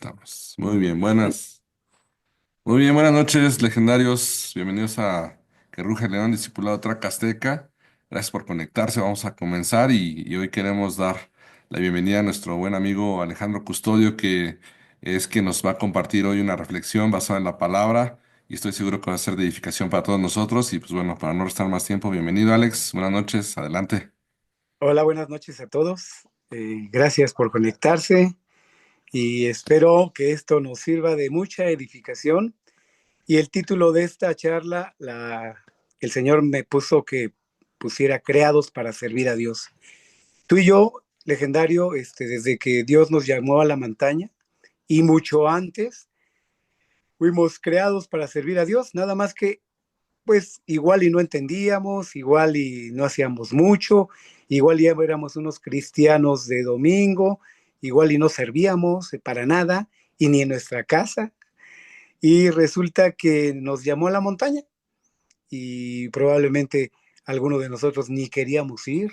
Estamos. Muy bien, buenas noches, legendarios. Bienvenidos a Que Ruge el León, discipulado Track Azteca. Gracias por conectarse. Vamos a comenzar y hoy queremos dar la bienvenida a nuestro buen amigo Alejandro Custodio, que es que nos va a compartir hoy una reflexión basada en la palabra y estoy seguro que va a ser de edificación para todos nosotros. Y pues bueno, para no restar más tiempo, bienvenido Alex. Buenas noches, adelante. Hola, buenas noches a todos. Gracias por conectarse y espero que esto nos sirva de mucha edificación. Y el título de esta charla, el Señor me puso que pusiera creados para servir a Dios. Tú y yo, legendario, desde que Dios nos llamó a la montaña y mucho antes, fuimos creados para servir a Dios, nada más que pues igual y no entendíamos, igual y no hacíamos mucho, igual ya éramos unos cristianos de domingo, igual y no servíamos para nada, y ni en nuestra casa. Y resulta que nos llamó a la montaña y probablemente algunos de nosotros ni queríamos ir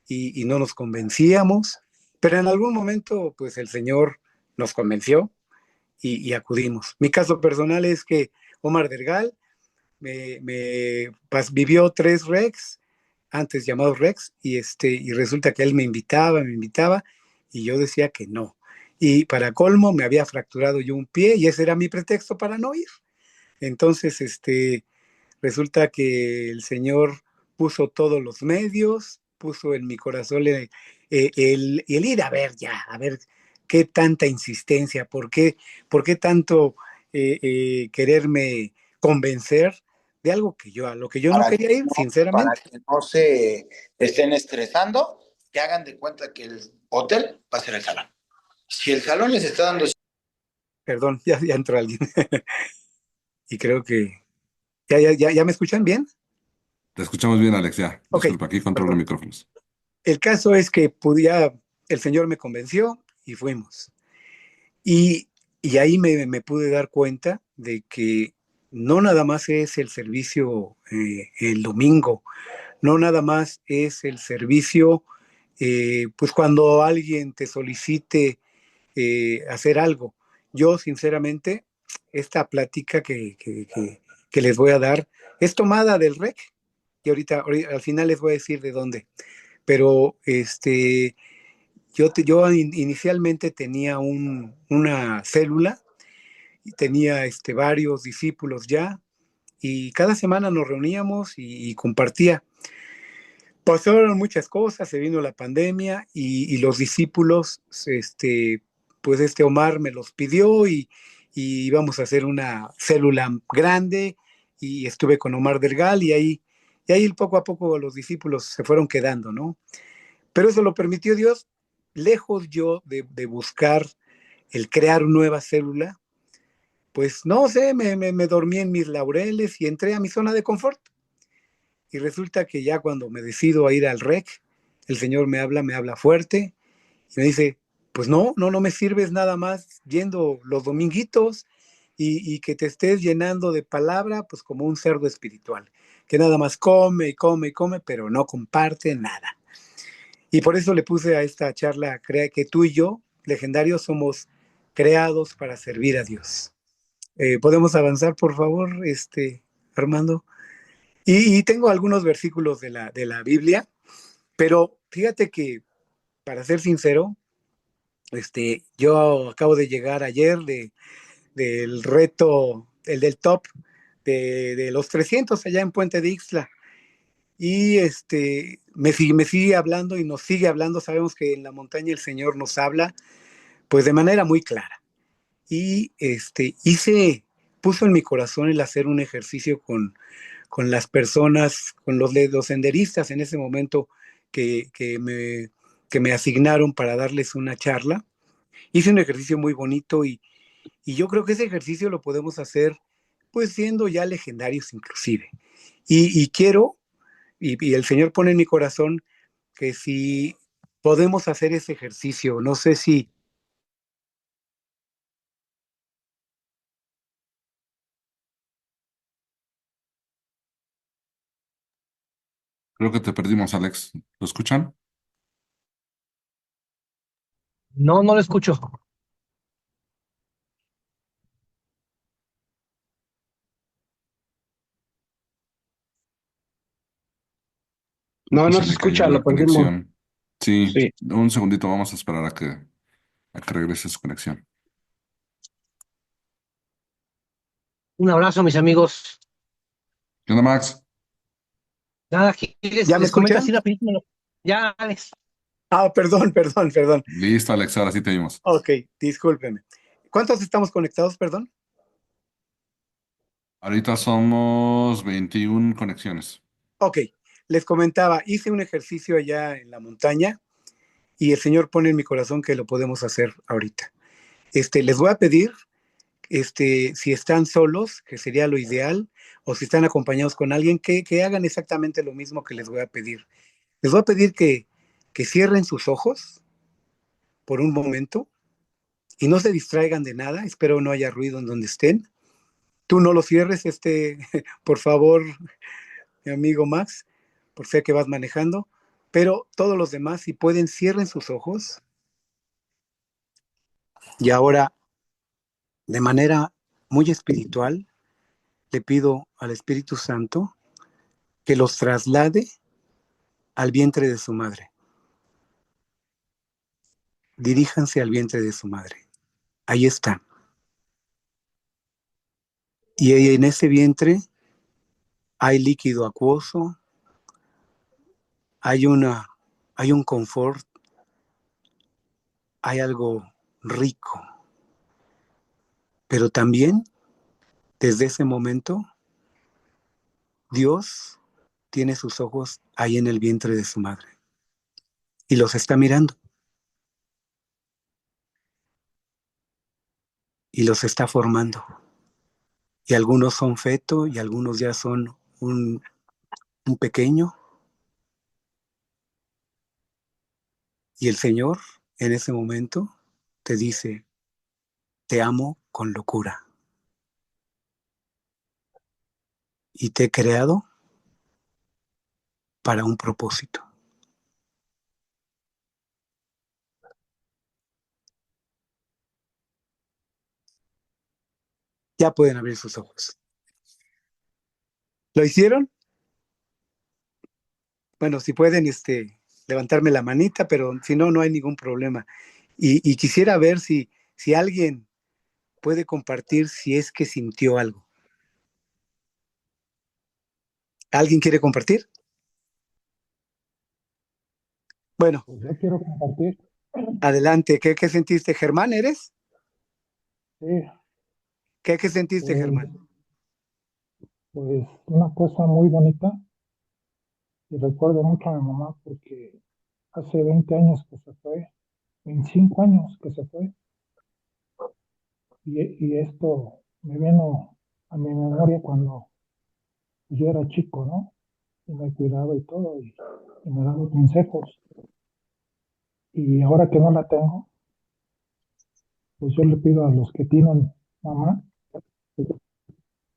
y no nos convencíamos, pero en algún momento pues el Señor nos convenció y acudimos. Mi caso personal es que Omar Dergal vivió 3 Rex, antes llamados Rex, y resulta que él me invitaba, y yo decía que no. Y para colmo, me había fracturado yo un pie, y ese era mi pretexto para no ir. Entonces, resulta que el Señor puso todos los medios, puso en mi corazón el ir a ver ya, a ver qué tanta insistencia, por qué tanto quererme convencer de algo que a lo que yo no para quería que ir, para sinceramente. que no se estén estresando, que hagan de cuenta que el hotel va a ser el salón. Si el salón les está dando... Perdón, ya entró alguien. Y creo que ya me escuchan bien. Te escuchamos bien, Alex, ya. Ok, Disculpa, aquí controlo perdón. micrófonos. El caso es que el Señor me convenció y fuimos. Y, y ahí me pude dar cuenta de que no nada más es el servicio el domingo, no nada más es el servicio, pues cuando alguien te solicite hacer algo. Yo, sinceramente, esta plática que les voy a dar es tomada del REC, y ahorita al final les voy a decir de dónde. Pero yo inicialmente tenía una célula y tenía varios discípulos ya, y cada semana nos reuníamos y compartía. Pasaron muchas cosas, se vino la pandemia y los discípulos, pues Omar me los pidió y íbamos a hacer una célula grande, y estuve con Omar Dergal, y ahí poco a poco los discípulos se fueron quedando, ¿no? Pero eso lo permitió Dios, lejos yo de buscar el crear nueva célula. Pues no sé, me dormí en mis laureles y entré a mi zona de confort. Y resulta que ya cuando me decido a ir al REC, el Señor me habla fuerte y me dice, pues no me sirves nada más yendo los dominguitos y que te estés llenando de palabra, pues como un cerdo espiritual, que nada más come y come y come, pero no comparte nada. Y por eso le puse a esta charla, crea que tú y yo, legendarios, somos creados para servir a Dios. ¿Podemos avanzar, por favor, Armando? Y tengo algunos versículos de la Biblia, pero fíjate que, para ser sincero, yo acabo de llegar ayer del reto, el del top de los 300 allá en Puente de Ixtla. Y me sigue hablando y nos sigue hablando. Sabemos que en la montaña el Señor nos habla, pues de manera muy clara. Y puso en mi corazón el hacer un ejercicio con las personas, con los senderistas en ese momento que me asignaron para darles una charla. Hice un ejercicio muy bonito y yo creo que ese ejercicio lo podemos hacer pues siendo ya legendarios inclusive. Y quiero, y el Señor pone en mi corazón que si podemos hacer ese ejercicio, no sé si... Creo que te perdimos, Alex. ¿Lo escuchan? No, no lo escucho. Creo No, que no se se le cayó escucha, la lo perdimos. conexión. Sí, Sí. un segundito, vamos a esperar a que regrese su conexión. Un abrazo, mis amigos. ¿Qué onda, Max? Nada, aquí ¿Ya me les comento así escuchan? rapidísimo. Ya, Alex. Ah, perdón, perdón, perdón. Listo, Alex, ahora sí te vimos. Ok, discúlpeme. ¿Cuántos estamos conectados, perdón? Ahorita somos 21 conexiones. Ok, les comentaba, hice un ejercicio allá en la montaña y el Señor pone en mi corazón que lo podemos hacer ahorita. Les voy a pedir, si están solos, que sería lo ideal, o si están acompañados con alguien, que hagan exactamente lo mismo que les voy a pedir. Les voy a pedir que cierren sus ojos por un momento y no se distraigan de nada. Espero no haya ruido en donde estén. Tú no lo cierres, por favor, mi amigo Max, por sé que vas manejando, pero todos los demás, si pueden, cierren sus ojos y ahora, de manera muy espiritual, le pido al Espíritu Santo que los traslade al vientre de su madre. Diríjanse al vientre de su madre. Ahí están. Y en ese vientre hay líquido acuoso, hay hay un confort, hay algo rico. Pero también, desde ese momento, Dios tiene sus ojos ahí en el vientre de su madre y los está mirando y los está formando. Y algunos son feto y algunos ya son un pequeño. Y el Señor en ese momento te dice, te amo con locura y te he creado para un propósito. Ya pueden abrir sus ojos. ¿Lo hicieron? Bueno, si pueden levantarme la manita, pero si no, no hay ningún problema. Y quisiera ver si alguien puede compartir si es que sintió algo. ¿Alguien quiere compartir? Bueno, Pues yo quiero compartir, adelante. ¿Qué sentiste, Germán? ¿Eres? sí, ¿Qué sentiste, pues, Germán? pues una cosa muy bonita y recuerdo mucho a mi mamá porque hace 20 años que se fue, 25 años que se fue y esto me vino a mi memoria cuando yo era chico, ¿no? Y me cuidaba y todo y me daba consejos y ahora que no la tengo, pues yo le pido a los que tienen mamá,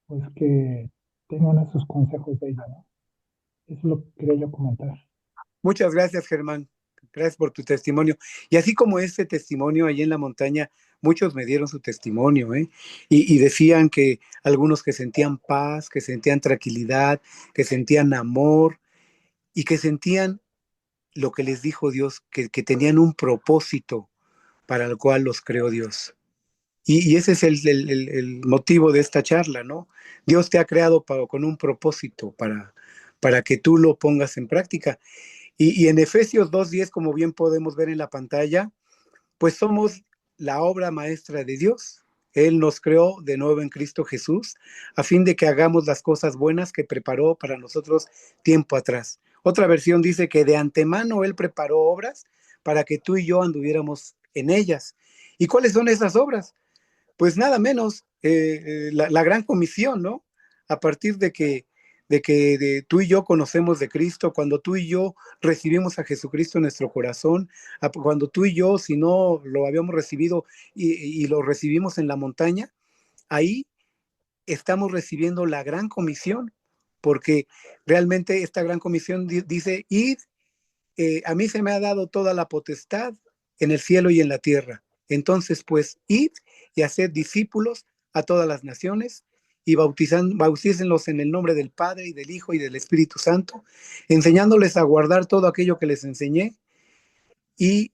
pues que tengan esos consejos de ella, ¿no? Eso es lo que quería yo comentar. Muchas gracias, Germán. Gracias por tu testimonio. Y así como este testimonio allí en la montaña, muchos me dieron su testimonio, ¿eh? Y decían que algunos que sentían paz, que sentían tranquilidad, que sentían amor y que sentían lo que les dijo Dios, que tenían un propósito para el cual los creó Dios. Y ese es el motivo de esta charla, ¿no? Dios te ha creado con un propósito para que tú lo pongas en práctica. Y en Efesios 2:10, como bien podemos ver en la pantalla, pues somos la obra maestra de Dios. Él nos creó de nuevo en Cristo Jesús a fin de que hagamos las cosas buenas que preparó para nosotros tiempo atrás. Otra versión dice que de antemano Él preparó obras para que tú y yo anduviéramos en ellas. ¿Y cuáles son esas obras? Pues nada menos la gran comisión, ¿no? A partir de que tú y yo conocemos de Cristo, cuando tú y yo recibimos a Jesucristo en nuestro corazón, cuando tú y yo, si no lo habíamos recibido y lo recibimos en la montaña, ahí estamos recibiendo la gran comisión, porque realmente esta gran comisión dice, id, a mí se me ha dado toda la potestad en el cielo y en la tierra. Entonces, pues, id y haced discípulos a todas las naciones y bautícenlos en el nombre del Padre y del Hijo y del Espíritu Santo, enseñándoles a guardar todo aquello que les enseñé, y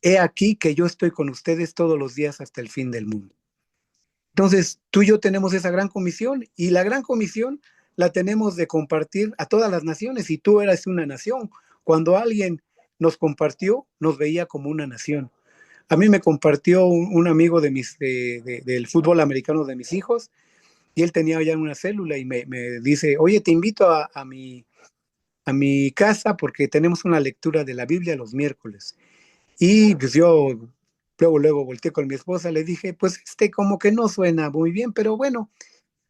he aquí que yo estoy con ustedes todos los días hasta el fin del mundo. Entonces, tú y yo tenemos esa gran comisión, y la gran comisión la tenemos de compartir a todas las naciones, y tú eras una nación. Cuando alguien nos compartió, nos veía como una nación. A mí me compartió un amigo del fútbol americano de mis hijos, y él tenía ya una célula y me dice, oye, te invito a mi casa porque tenemos una lectura de la Biblia los miércoles. Y pues yo luego volteé con mi esposa, le dije, pues como que no suena muy bien, pero bueno,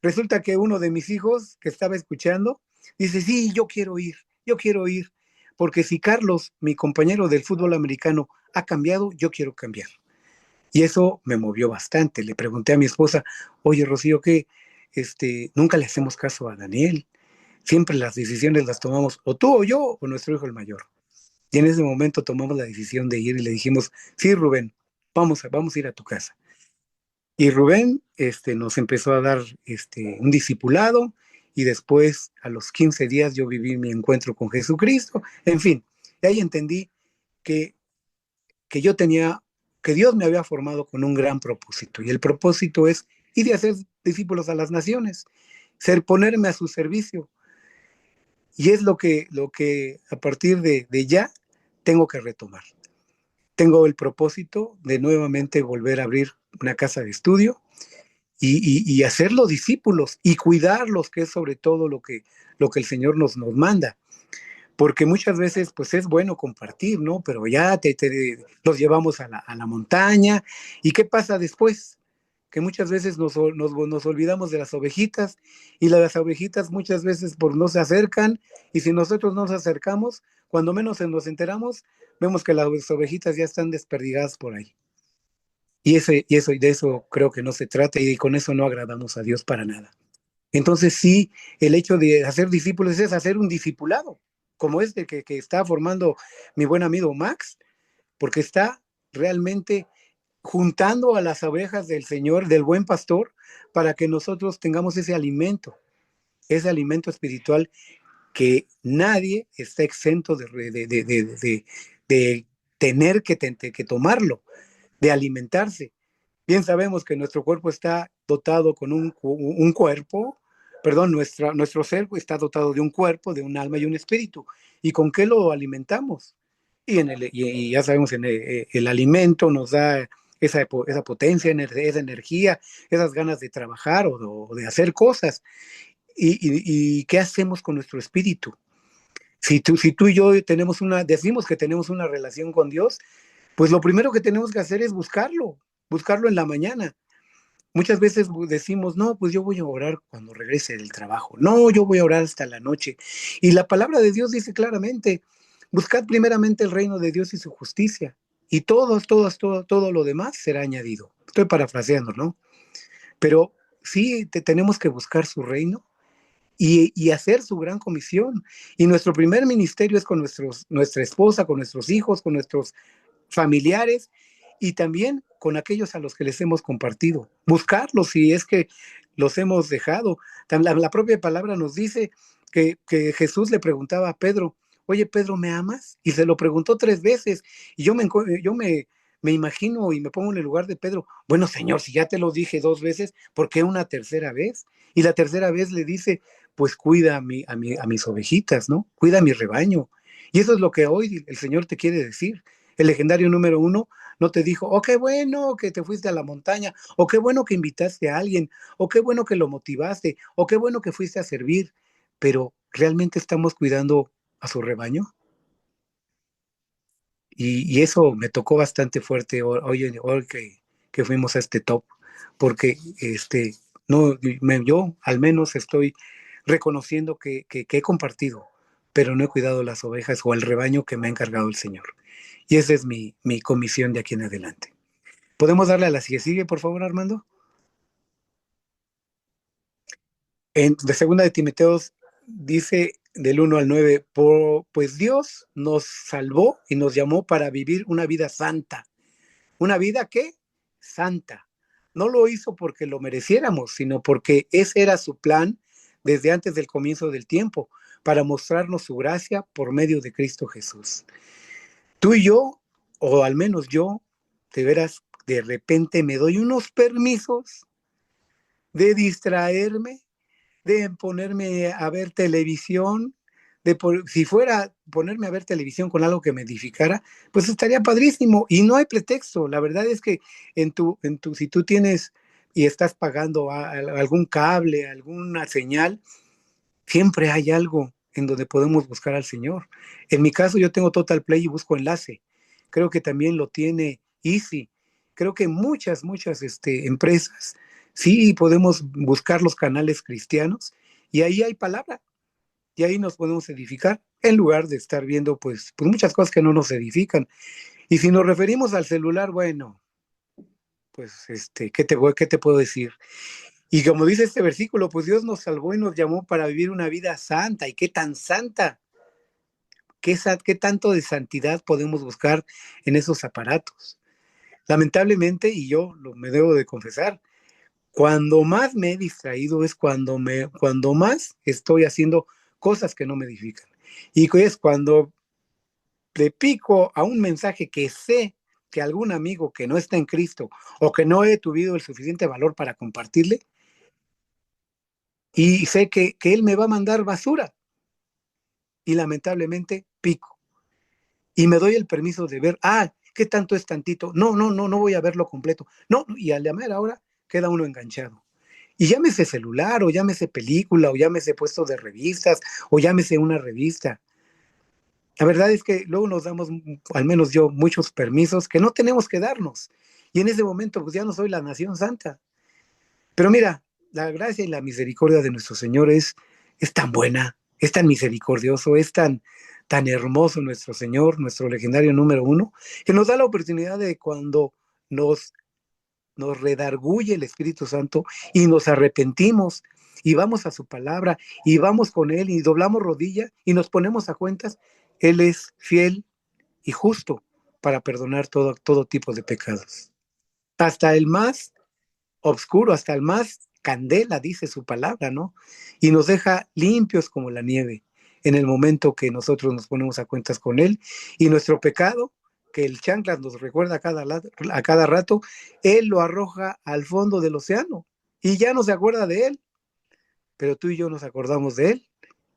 resulta que uno de mis hijos que estaba escuchando dice, sí, yo quiero ir, porque si Carlos, mi compañero del fútbol americano, ha cambiado, yo quiero cambiar. Y eso me movió bastante. Le pregunté a mi esposa, oye, Rocío, ¿qué? Nunca le hacemos caso a Daniel. Siempre las decisiones las tomamos o tú o yo o nuestro hijo el mayor. Y en ese momento tomamos la decisión de ir y le dijimos, sí, Rubén, vamos a ir a tu casa. Y Rubén nos empezó a dar un discipulado, y después a los 15 días yo viví mi encuentro con Jesucristo. En fin, de ahí entendí que, que yo tenía, que Dios me había formado con un gran propósito, y el propósito es ir a hacer discípulos a las naciones, ponerme a su servicio. Y es lo que a partir de ya tengo que retomar. Tengo el propósito de nuevamente volver a abrir una casa de estudio y hacerlos discípulos y cuidarlos, que es sobre todo lo que el Señor nos manda. Porque muchas veces pues es bueno compartir, ¿no? Pero ya los llevamos a la montaña. ¿Y qué pasa después? Que muchas veces nos olvidamos de las ovejitas, y las ovejitas muchas veces no se acercan, y si nosotros nos acercamos, cuando menos nos enteramos, vemos que las ovejitas ya están desperdigadas por ahí. Y de eso creo que no se trata, y con eso no agradamos a Dios para nada. Entonces sí, el hecho de hacer discípulos es hacer un discipulado, como que está formando mi buen amigo Max, porque está realmente juntando a las ovejas del Señor, del buen pastor, para que nosotros tengamos ese alimento espiritual, que nadie está exento de tener que tomarlo, de alimentarse. Bien sabemos que nuestro cuerpo está dotado con un cuerpo, perdón, nuestro ser está dotado de un cuerpo, de un alma y un espíritu. ¿Y con qué lo alimentamos? Y ya sabemos, el alimento nos da esa potencia, esa energía, esas ganas de trabajar o de hacer cosas. ¿Y qué hacemos con nuestro espíritu? Si tú y yo decimos que tenemos una relación con Dios, pues lo primero que tenemos que hacer es buscarlo en la mañana. Muchas veces decimos, no, pues yo voy a orar cuando regrese del trabajo. No, yo voy a orar hasta la noche. Y la palabra de Dios dice claramente, buscad primeramente el reino de Dios y su justicia, y todo lo demás será añadido. Estoy parafraseando, ¿no? Pero sí, tenemos que buscar su reino y hacer su gran comisión. Y nuestro primer ministerio es con nuestra esposa, con nuestros hijos, con nuestros familiares, y también con aquellos a los que les hemos compartido. Buscarlos si es que los hemos dejado. La propia palabra nos dice que Jesús le preguntaba a Pedro, oye, Pedro, ¿me amas? Y se lo preguntó 3 veces. Y yo me imagino y me pongo en el lugar de Pedro. Bueno, Señor, si ya te lo dije 2 veces, ¿por qué una tercera vez? Y la tercera vez le dice, pues cuida a mis ovejitas, ¿no? Cuida a mi rebaño. Y eso es lo que hoy el Señor te quiere decir. El legendario número 1 no te dijo, oh, qué bueno que te fuiste a la montaña, o qué bueno que invitaste a alguien, o qué bueno que lo motivaste, o qué bueno que fuiste a servir, pero ¿realmente estamos cuidando a su rebaño? Y eso me tocó bastante fuerte hoy que fuimos a este top, porque no, yo al menos estoy reconociendo que he compartido, pero no he cuidado las ovejas o el rebaño que me ha encargado el Señor. Y esa es mi comisión de aquí en adelante. ¿Podemos darle a la que sigue, por favor, Armando? De segunda de Timoteos dice del 1 al 9, pues Dios nos salvó y nos llamó para vivir una vida santa. ¿Una vida qué? Santa, no lo hizo porque lo mereciéramos, sino porque ese era su plan desde antes del comienzo del tiempo, para mostrarnos su gracia por medio de Cristo Jesús. Tú y yo, o al menos yo, de veras, de repente me doy unos permisos de distraerme, de ponerme a ver televisión, si fuera ponerme a ver televisión con algo que me edificara, pues estaría padrísimo. Y no hay pretexto. La verdad es que si tú tienes y estás pagando algún cable, alguna señal, siempre hay algo en donde podemos buscar al Señor. En mi caso, yo tengo Total Play y busco enlace. Creo que también lo tiene Easy. Creo que muchas empresas, sí podemos buscar los canales cristianos y ahí hay palabra y ahí nos podemos edificar en lugar de estar viendo pues muchas cosas que no nos edifican. Y si nos referimos al celular, bueno, pues qué te puedo decir? Y como dice este versículo, pues Dios nos salvó y nos llamó para vivir una vida santa. ¿Y qué tan santa? ¿Qué tanto de santidad podemos buscar en esos aparatos? Lamentablemente, y me debo de confesar, cuando más me he distraído es cuando más estoy haciendo cosas que no me edifican. Y es cuando le pico a un mensaje que sé que algún amigo que no está en Cristo o que no he tenido el suficiente valor para compartirle, y sé que él me va a mandar basura. Y lamentablemente pico. Y me doy el permiso de ver, ¿qué tanto es tantito? No voy a verlo completo. No, y a la mera hora queda uno enganchado. Y llámese celular, o llámese película, o llámese puesto de revistas, o llámese una revista. La verdad es que luego nos damos, al menos yo, muchos permisos que no tenemos que darnos. Y en ese momento, pues ya no soy la nación santa. Pero mira, la gracia y la misericordia de nuestro Señor es tan buena, es tan misericordioso, es tan hermoso nuestro Señor, nuestro legendario número uno, que nos da la oportunidad de cuando nos redarguye el Espíritu Santo y nos arrepentimos y vamos a su palabra y vamos con Él y doblamos rodilla y nos ponemos a cuentas, Él es fiel y justo para perdonar todo tipo de pecados. Hasta el más oscuro, hasta el más candela, dice su palabra, ¿no? Y nos deja limpios como la nieve en el momento que nosotros nos ponemos a cuentas con Él. Y nuestro pecado, que el chanclas nos recuerda a cada rato, Él lo arroja al fondo del océano y ya no se acuerda de Él, pero tú y yo nos acordamos de Él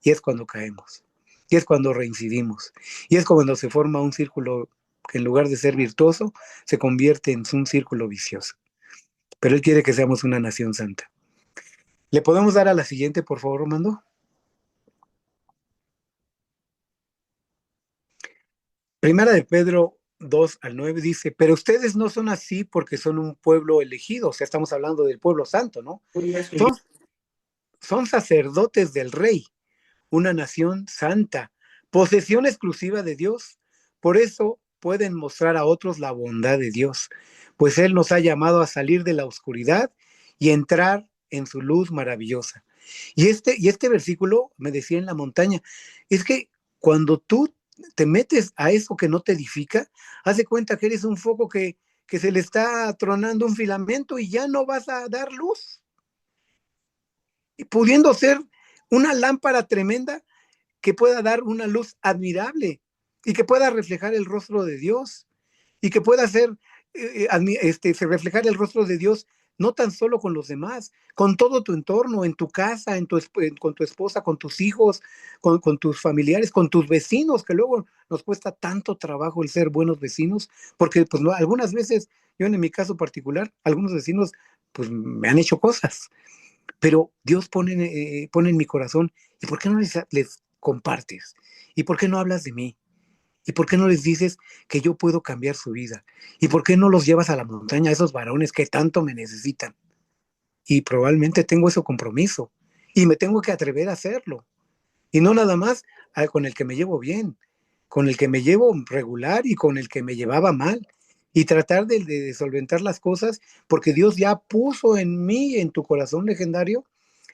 y es cuando caemos, y es cuando reincidimos, y es cuando se forma un círculo que en lugar de ser virtuoso, se convierte en un círculo vicioso. Pero Él quiere que seamos una nación santa. ¿Le podemos dar a la siguiente, por favor, Romando? Primera de Pedro 2 al 9 dice, pero ustedes no son así porque son un pueblo elegido, o sea, estamos hablando del pueblo santo, ¿no? Son sacerdotes del rey, una nación santa, posesión exclusiva de Dios. Por eso pueden mostrar a otros la bondad de Dios, pues Él nos ha llamado a salir de la oscuridad y entrar en su luz maravillosa. Y este versículo me decía en la montaña, es que cuando tú te metes a eso que no te edifica, haz de cuenta que eres un foco que se le está tronando un filamento y ya no vas a dar luz. Y pudiendo ser una lámpara tremenda que pueda dar una luz admirable y que pueda reflejar el rostro de Dios y que pueda reflejar el rostro de Dios no tan solo con los demás, con todo tu entorno, en tu casa, con tu esposa, con tus hijos, con tus familiares, con tus vecinos, que luego nos cuesta tanto trabajo el ser buenos vecinos, porque pues no, algunas veces, yo en mi caso particular, algunos vecinos pues me han hecho cosas, pero Dios pone en mi corazón, ¿y por qué no les compartes? ¿Y por qué no hablas de mí? ¿Y por qué no les dices que yo puedo cambiar su vida? ¿Y por qué no los llevas a la montaña, a esos varones que tanto me necesitan? Y probablemente tengo ese compromiso y me tengo que atrever a hacerlo. Y no nada más con el que me llevo bien, con el que me llevo regular y con el que me llevaba mal. Y tratar de solventar las cosas, porque Dios ya puso en mí, en tu corazón legendario,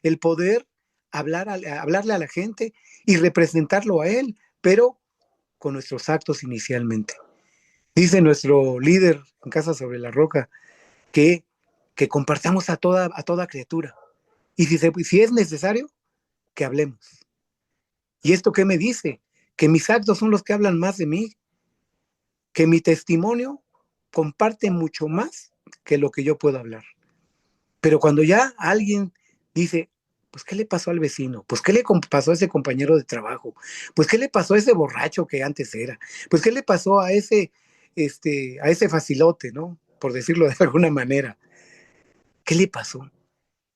el poder hablarle a la gente y representarlo a Él, pero con nuestros actos inicialmente. Dice nuestro líder en Casa sobre la Roca que que compartamos a toda criatura. Y si es necesario, que hablemos. ¿Y esto qué me dice? Que mis actos son los que hablan más de mí, que mi testimonio comparte mucho más que lo que yo puedo hablar. Pero cuando ya alguien dice, pues, ¿qué le pasó al vecino? Pues, ¿qué le pasó a ese compañero de trabajo? Pues, ¿qué le pasó a ese borracho que antes era? Pues, ¿qué le pasó a ese facilote, ¿no? Por decirlo de alguna manera. ¿Qué le pasó?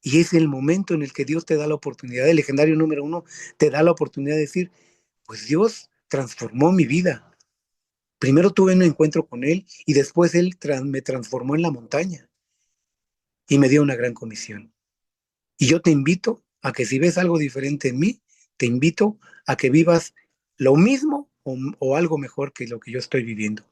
Y es el momento en el que Dios te da la oportunidad, el legendario número uno te da la oportunidad de decir, pues Dios transformó mi vida. Primero tuve un encuentro con Él y después Él me transformó en la montaña y me dio una gran comisión. Y yo te invito a que si ves algo diferente en mí, te invito a que vivas lo mismo o algo mejor que lo que yo estoy viviendo.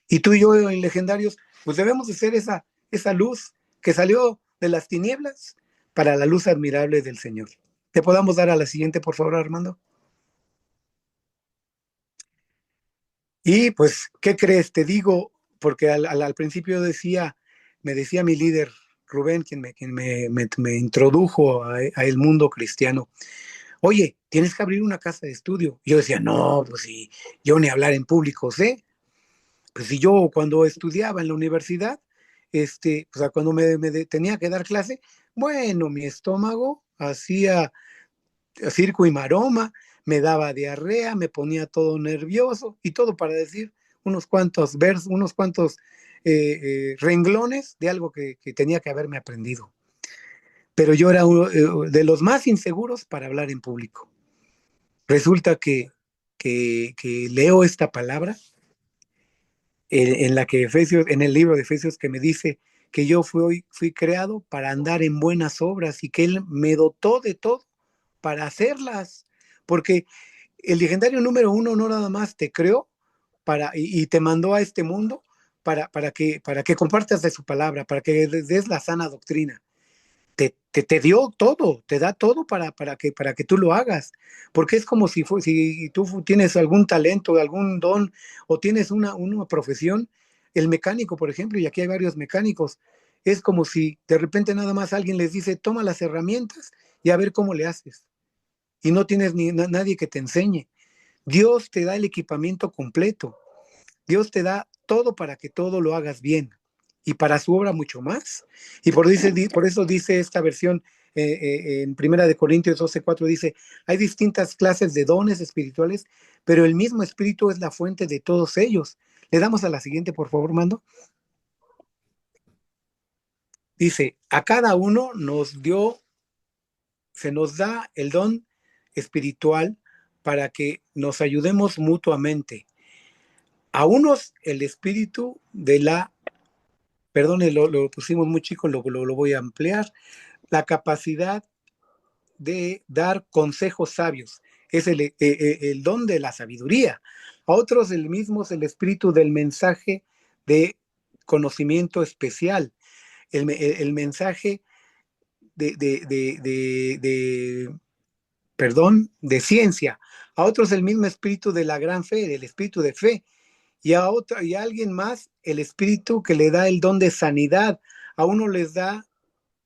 Y tú y yo en Legendarios, pues debemos de ser esa luz que salió de las tinieblas para la luz admirable del Señor. ¿Te podamos dar a la siguiente, por favor, Armando? Y pues, ¿qué crees? Te digo, porque al principio me decía mi líder, Rubén, quien me introdujo a el mundo cristiano, oye, tienes que abrir una casa de estudio. Y yo decía, no, pues sí, yo ni hablar en público sé. Pues si yo cuando estudiaba en la universidad, pues cuando tenía que dar clase, bueno, mi estómago hacía circo y maroma, me daba diarrea, me ponía todo nervioso y todo para decir unos cuantos versos, unos cuantos renglones de algo que tenía que haberme aprendido. Pero yo era uno de los más inseguros para hablar en público. Resulta que leo esta palabra en la que Efesios, en el libro de Efesios, que me dice que yo fui creado para andar en buenas obras y que Él me dotó de todo para hacerlas. Porque el legendario número uno no nada más te creó y te mandó a este mundo para que compartas de su palabra, para que des la sana doctrina. Te dio todo, te da todo para que tú lo hagas, porque es como si tú tienes algún talento, algún don, o tienes una profesión, el mecánico, por ejemplo, y aquí hay varios mecánicos, es como si de repente nada más alguien les dice, toma las herramientas y a ver cómo le haces, y no tienes nadie que te enseñe. Dios te da el equipamiento completo, Dios te da todo para que todo lo hagas bien y para su obra mucho más. Y por eso dice esta versión en Primera de Corintios 12:4 dice, hay distintas clases de dones espirituales, pero el mismo espíritu es la fuente de todos ellos. Le damos a la siguiente, por favor, Mando. Dice, a cada uno se nos da el don espiritual para que nos ayudemos mutuamente. A unos el espíritu perdone, lo pusimos muy chico, lo voy a ampliar, la capacidad de dar consejos sabios, es el don de la sabiduría. A otros el mismo es el espíritu del mensaje de conocimiento especial, el mensaje de perdón, de ciencia. A otros el mismo espíritu de la gran fe, del espíritu de fe. Y a alguien más el espíritu que le da el don de sanidad. A uno les da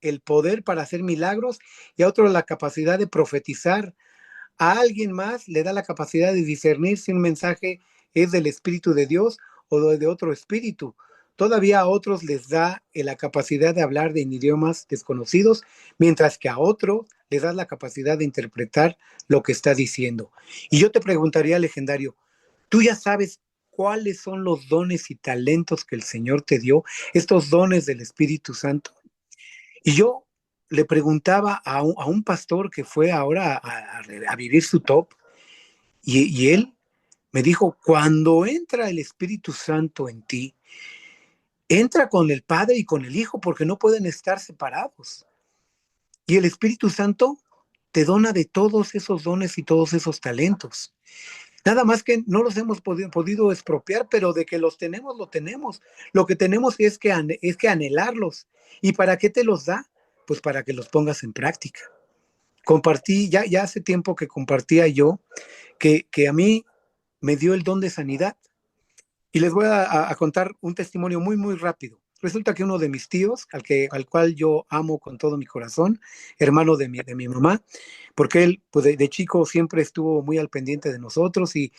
el poder para hacer milagros y a otro la capacidad de profetizar. A alguien más le da la capacidad de discernir si un mensaje es del Espíritu de Dios o de otro espíritu. Todavía a otros les da la capacidad de hablar en idiomas desconocidos, mientras que a otro les da la capacidad de interpretar lo que está diciendo. Y yo te preguntaría, legendario, ¿tú ya sabes cuáles son los dones y talentos que el Señor te dio, estos dones del Espíritu Santo? Y yo le preguntaba a un pastor que fue ahora a vivir su top, y él me dijo, cuando entra el Espíritu Santo en ti, entra con el Padre y con el Hijo, porque no pueden estar separados. Y el Espíritu Santo te dona de todos esos dones y todos esos talentos. Nada más que no los hemos podido expropiar, pero de que los tenemos, lo tenemos. Lo que tenemos es que anhelarlos. ¿Y para qué te los da? Pues para que los pongas en práctica. Compartí, ya hace tiempo que compartía yo, que a mí me dio el don de sanidad. Y les voy a contar un testimonio muy, muy rápido. resulta que uno de mis tíos, al cual yo amo con todo mi corazón, hermano de mi mamá, porque él pues de chico siempre estuvo muy al pendiente de nosotros y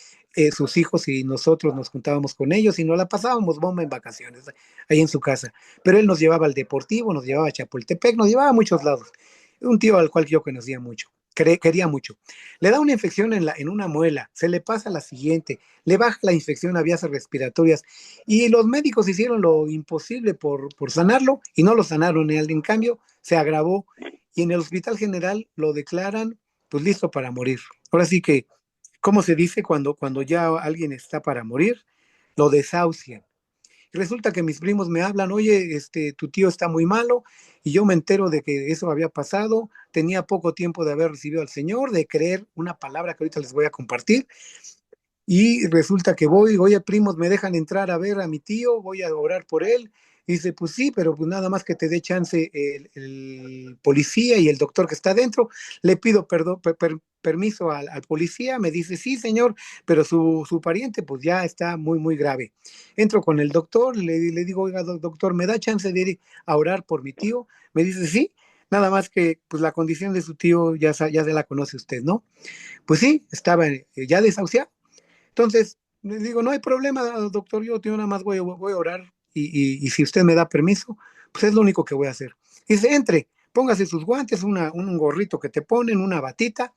sus hijos y nosotros nos juntábamos con ellos y nos la pasábamos bomba en vacaciones ahí en su casa. Pero él nos llevaba al Deportivo, nos llevaba a Chapultepec, nos llevaba a muchos lados. Un tío al cual yo conocía mucho, quería mucho. Le da una infección en una muela, se le pasa la siguiente, le baja la infección a vías respiratorias y los médicos hicieron lo imposible por sanarlo y no lo sanaron. En cambio, se agravó y en el Hospital General lo declaran pues listo para morir. Ahora sí que, ¿cómo se dice cuando ya alguien está para morir? Lo desahucian. Resulta que mis primos me hablan, oye, tu tío está muy malo, y yo me entero de que eso había pasado, tenía poco tiempo de haber recibido al Señor, de creer una palabra que ahorita les voy a compartir, y resulta que voy, oye, primos, ¿me dejan entrar a ver a mi tío? Voy a orar por él. Y dice, pues sí, pero pues nada más que te dé chance el policía y el doctor que está adentro. Le pido permiso al policía, me dice, sí, señor, pero su pariente pues ya está muy, muy grave. Entro con el doctor, le digo, oiga, doctor, ¿me da chance de ir a orar por mi tío? Me dice, sí, nada más que pues la condición de su tío ya se la conoce usted, ¿no? Pues sí, estaba ya desahuciado. Entonces, le digo, no hay problema, doctor, yo nada más voy a orar y si usted me da permiso, pues es lo único que voy a hacer. Dice, entre, póngase sus guantes, un gorrito que te ponen, una batita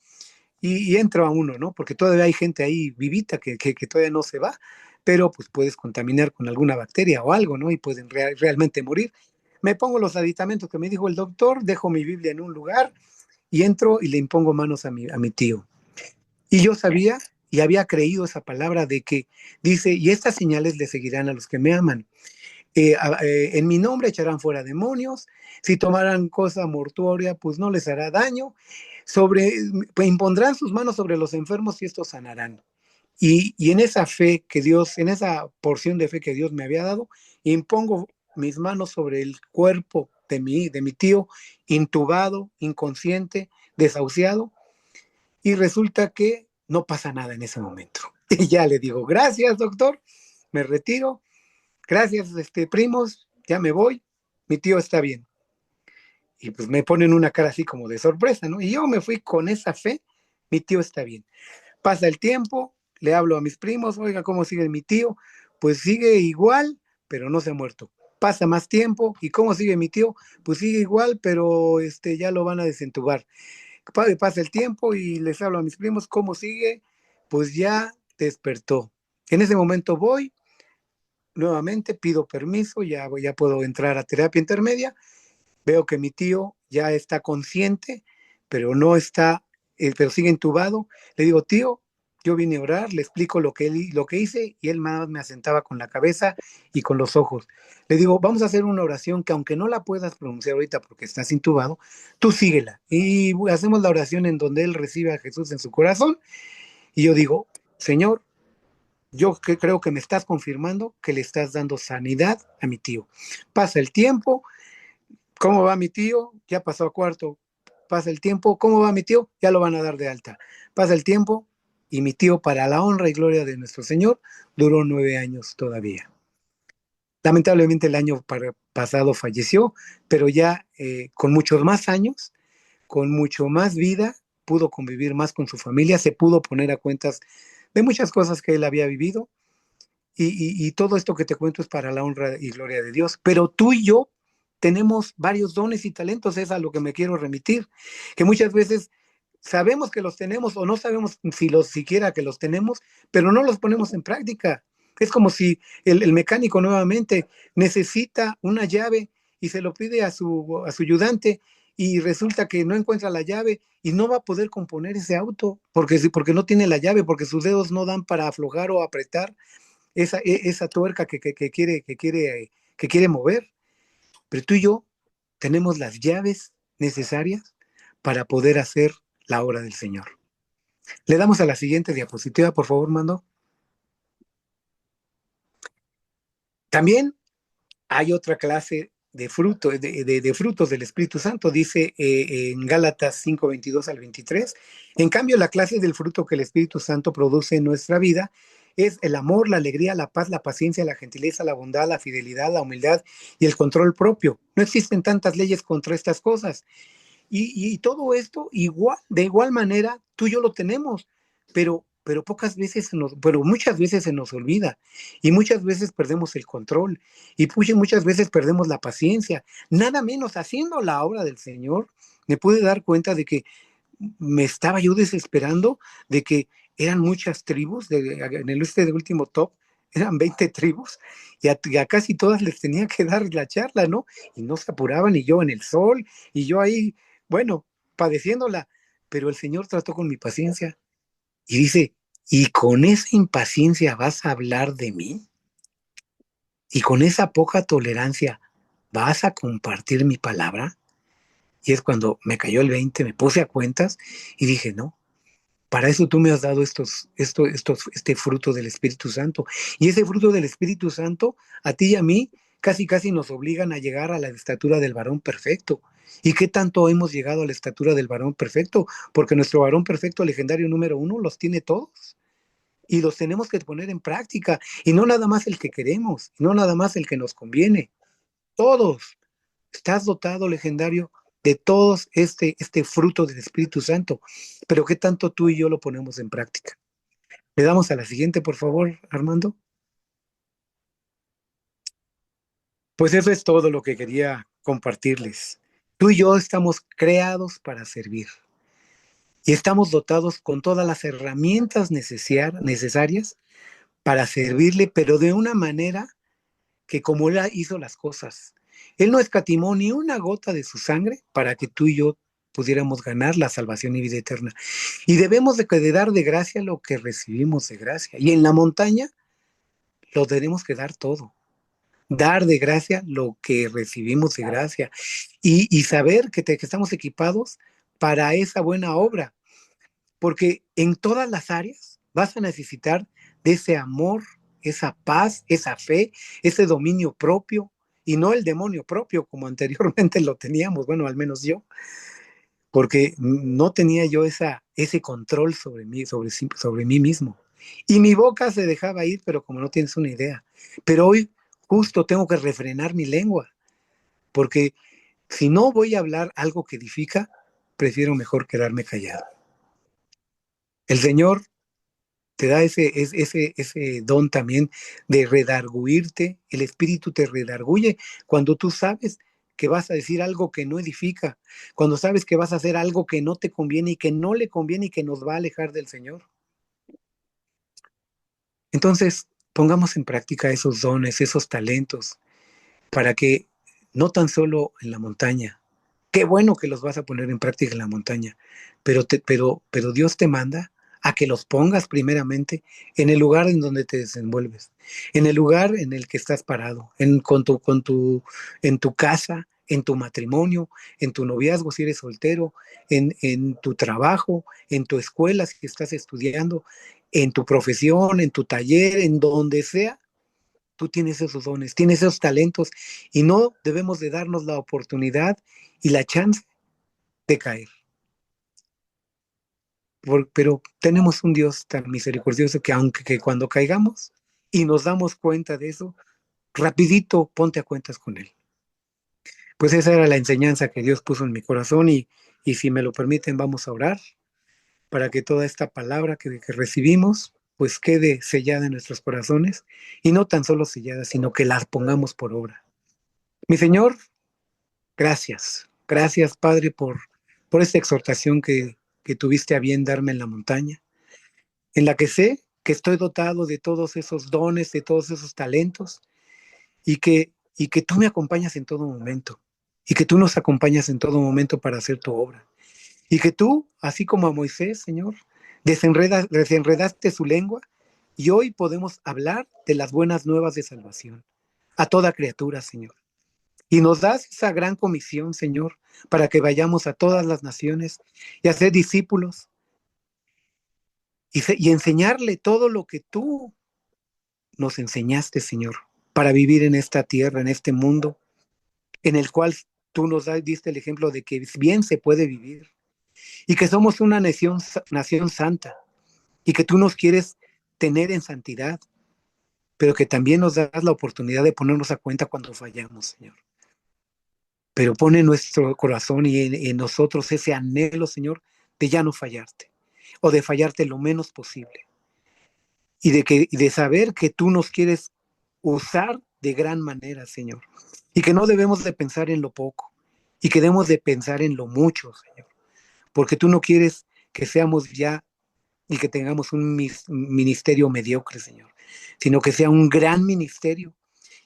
y entra a uno, ¿no? Porque todavía hay gente ahí vivita que todavía no se va, pero pues puedes contaminar con alguna bacteria o algo, ¿no? Y pueden realmente morir. Me pongo los aditamentos que me dijo el doctor, dejo mi Biblia en un lugar y entro y le impongo manos a mi tío. Y yo sabía y había creído esa palabra de que dice, y estas señales le seguirán a los que me aman. En mi nombre echarán fuera demonios, si tomarán cosa mortuoria, pues no les hará daño, pues impondrán sus manos sobre los enfermos y estos sanarán. Y en esa fe que Dios, en esa porción de fe que Dios me había dado, impongo mis manos sobre el cuerpo de mi tío, intubado, inconsciente, desahuciado, y resulta que no pasa nada en ese momento. Y ya le digo, gracias, doctor, me retiro, gracias, primos, ya me voy, mi tío está bien. Y pues me ponen una cara así como de sorpresa, ¿no? Y yo me fui con esa fe, mi tío está bien. Pasa el tiempo, le hablo a mis primos, oiga, ¿cómo sigue mi tío? Pues sigue igual, pero no se ha muerto. Pasa más tiempo, ¿y cómo sigue mi tío? Pues sigue igual, pero ya lo van a desentubar. Pasa el tiempo y les hablo a mis primos, ¿cómo sigue? Pues ya despertó. En ese momento voy, nuevamente pido permiso, ya puedo entrar a terapia intermedia, veo que mi tío ya está consciente, pero no está, pero sigue intubado. Le digo, tío, yo vine a orar, le explico lo que hice y él más me asentaba con la cabeza y con los ojos. Le digo, vamos a hacer una oración que aunque no la puedas pronunciar ahorita porque estás intubado, tú síguela. Y hacemos la oración en donde él recibe a Jesús en su corazón. Y yo digo, Señor, creo que me estás confirmando que le estás dando sanidad a mi tío. Pasa el tiempo, ¿cómo va mi tío? Ya pasó a cuarto. Pasa el tiempo, ¿cómo va mi tío? Ya lo van a dar de alta. Pasa el tiempo y mi tío, para la honra y gloria de nuestro Señor, duró 9 años todavía. Lamentablemente el año pasado falleció, pero ya con muchos más años, con mucho más vida, pudo convivir más con su familia, se pudo poner a cuentas de muchas cosas que él había vivido y todo esto que te cuento es para la honra y gloria de Dios. Pero tú y yo tenemos varios dones y talentos, es a lo que me quiero remitir, que muchas veces sabemos que los tenemos o no sabemos si siquiera que los tenemos, pero no los ponemos en práctica. Es como si el mecánico nuevamente necesita una llave y se lo pide a su ayudante y resulta que no encuentra la llave y no va a poder componer ese auto porque no tiene la llave, porque sus dedos no dan para aflojar o apretar esa tuerca que quiere mover. Pero tú y yo tenemos las llaves necesarias para poder hacer la obra del Señor. Le damos a la siguiente diapositiva, por favor, Mando. También hay otra clase de frutos del Espíritu Santo, dice en Gálatas 5:22 al 23. En cambio, la clase del fruto que el Espíritu Santo produce en nuestra vida es el amor, la alegría, la paz, la paciencia, la gentileza, la bondad, la fidelidad, la humildad y el control propio. No existen tantas leyes contra estas cosas. Y todo esto igual, de igual manera, tú y yo lo tenemos, pero pero muchas veces se nos olvida y muchas veces perdemos el control y muchas veces perdemos la paciencia. Nada menos haciendo la obra del Señor, me pude dar cuenta de que me estaba yo desesperando, de que eran muchas tribus, en el de último top, eran 20 tribus, y a casi todas les tenía que dar la charla, ¿no? Y no se apuraban, y yo en el sol, y yo ahí, bueno, padeciéndola, pero el Señor trató con mi paciencia, y dice, ¿y con esa impaciencia vas a hablar de mí? ¿Y con esa poca tolerancia vas a compartir mi palabra? Y es cuando me cayó el 20, me puse a cuentas, y dije, no, para eso tú me has dado este fruto del Espíritu Santo. Y ese fruto del Espíritu Santo, a ti y a mí, casi casi nos obligan a llegar a la estatura del varón perfecto. ¿Y qué tanto hemos llegado a la estatura del varón perfecto? Porque nuestro varón perfecto, legendario número 1, los tiene todos. Y los tenemos que poner en práctica. Y no nada más el que queremos, no nada más el que nos conviene. Todos. Estás dotado, legendario, de todos este fruto del Espíritu Santo. Pero ¿qué tanto tú y yo lo ponemos en práctica? Le damos a la siguiente, por favor, Armando. Pues eso es todo lo que quería compartirles. Tú y yo estamos creados para servir y estamos dotados con todas las herramientas necesarias para servirle, pero de una manera que como Él hizo las cosas. Él no escatimó ni una gota de su sangre para que tú y yo pudiéramos ganar la salvación y vida eterna. Y debemos de dar de gracia lo que recibimos de gracia. Y en la montaña lo tenemos que dar todo. Dar de gracia lo que recibimos de gracia. Y saber que estamos equipados para esa buena obra. Porque en todas las áreas vas a necesitar de ese amor, esa paz, esa fe, ese dominio propio, y no el demonio propio como anteriormente lo teníamos, bueno, al menos yo, porque no tenía yo ese control sobre mí mismo. Y mi boca se dejaba ir, pero como no tienes una idea. Pero hoy justo tengo que refrenar mi lengua, porque si no voy a hablar algo que edifica, prefiero mejor quedarme callado. El Señor te da ese don también de redarguirte. El Espíritu te redarguye cuando tú sabes que vas a decir algo que no edifica, cuando sabes que vas a hacer algo que no te conviene y que no le conviene y que nos va a alejar del Señor. Entonces, pongamos en práctica esos dones, esos talentos, para que no tan solo en la montaña, qué bueno que los vas a poner en práctica en la montaña, pero Dios te manda a que los pongas primeramente en el lugar en donde te desenvuelves, en el lugar en el que estás parado, en tu casa, en tu matrimonio, en tu noviazgo si eres soltero, en tu trabajo, en tu escuela si estás estudiando, en tu profesión, en tu taller, en donde sea. Tú tienes esos dones, tienes esos talentos y no debemos de darnos la oportunidad y la chance de caer. Pero tenemos un Dios tan misericordioso que aunque que cuando caigamos y nos damos cuenta de eso, rapidito ponte a cuentas con Él. Pues esa era la enseñanza que Dios puso en mi corazón y si me lo permiten vamos a orar para que toda esta palabra que recibimos pues quede sellada en nuestros corazones y no tan solo sellada, sino que la pongamos por obra. Mi Señor, gracias. Gracias, Padre, por esta exhortación que tuviste a bien darme en la montaña, en la que sé que estoy dotado de todos esos dones, de todos esos talentos, y que tú me acompañas en todo momento, y que tú nos acompañas en todo momento para hacer tu obra. Y que tú, así como a Moisés, Señor, desenredaste su lengua, y hoy podemos hablar de las buenas nuevas de salvación a toda criatura, Señor. Y nos das esa gran comisión, Señor, para que vayamos a todas las naciones y a ser discípulos y enseñarle todo lo que tú nos enseñaste, Señor, para vivir en esta tierra, en este mundo, en el cual tú diste el ejemplo de que bien se puede vivir y que somos una nación santa y que tú nos quieres tener en santidad, pero que también nos das la oportunidad de ponernos a cuenta cuando fallamos, Señor. Pero pone en nuestro corazón y en nosotros ese anhelo, Señor, de ya no fallarte, o de fallarte lo menos posible, y de saber que tú nos quieres usar de gran manera, Señor, y que no debemos de pensar en lo poco, y que debemos de pensar en lo mucho, Señor, porque tú no quieres que seamos ya y que tengamos un ministerio mediocre, Señor, sino que sea un gran ministerio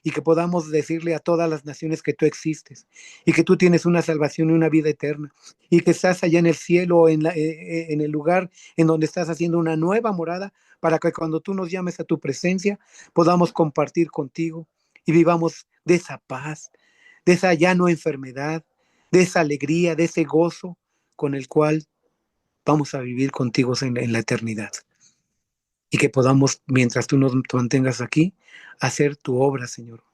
y que podamos decirle a todas las naciones que tú existes y que tú tienes una salvación y una vida eterna y que estás allá en el cielo, en el lugar en donde estás haciendo una nueva morada para que cuando tú nos llames a tu presencia podamos compartir contigo y vivamos de esa paz, de esa ya no enfermedad, de esa alegría, de ese gozo con el cual vamos a vivir contigo en la eternidad. Y que podamos, mientras tú nos mantengas aquí, hacer tu obra, Señor.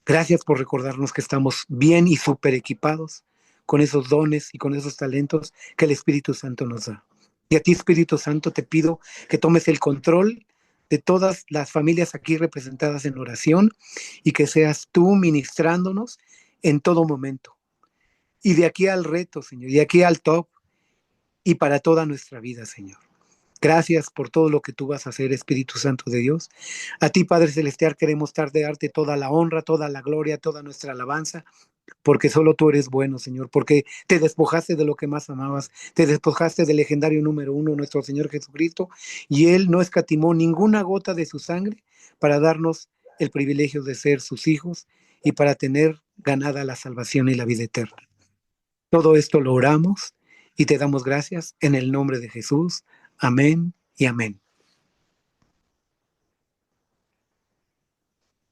Gracias por recordarnos que estamos bien y súper equipados con esos dones y con esos talentos que el Espíritu Santo nos da. Y a ti, Espíritu Santo, te pido que tomes el control de todas las familias aquí representadas en oración y que seas tú ministrándonos en todo momento. Y de aquí al reto, Señor, y de aquí al top, y para toda nuestra vida, Señor. Gracias por todo lo que tú vas a hacer, Espíritu Santo de Dios. A ti, Padre Celestial, queremos darte toda la honra, toda la gloria, toda nuestra alabanza, porque solo tú eres bueno, Señor, porque te despojaste de lo que más amabas, te despojaste del legendario número 1, nuestro Señor Jesucristo, y Él no escatimó ninguna gota de su sangre para darnos el privilegio de ser sus hijos y para tener ganada la salvación y la vida eterna. Todo esto lo oramos y te damos gracias en el nombre de Jesús. Amén y amén.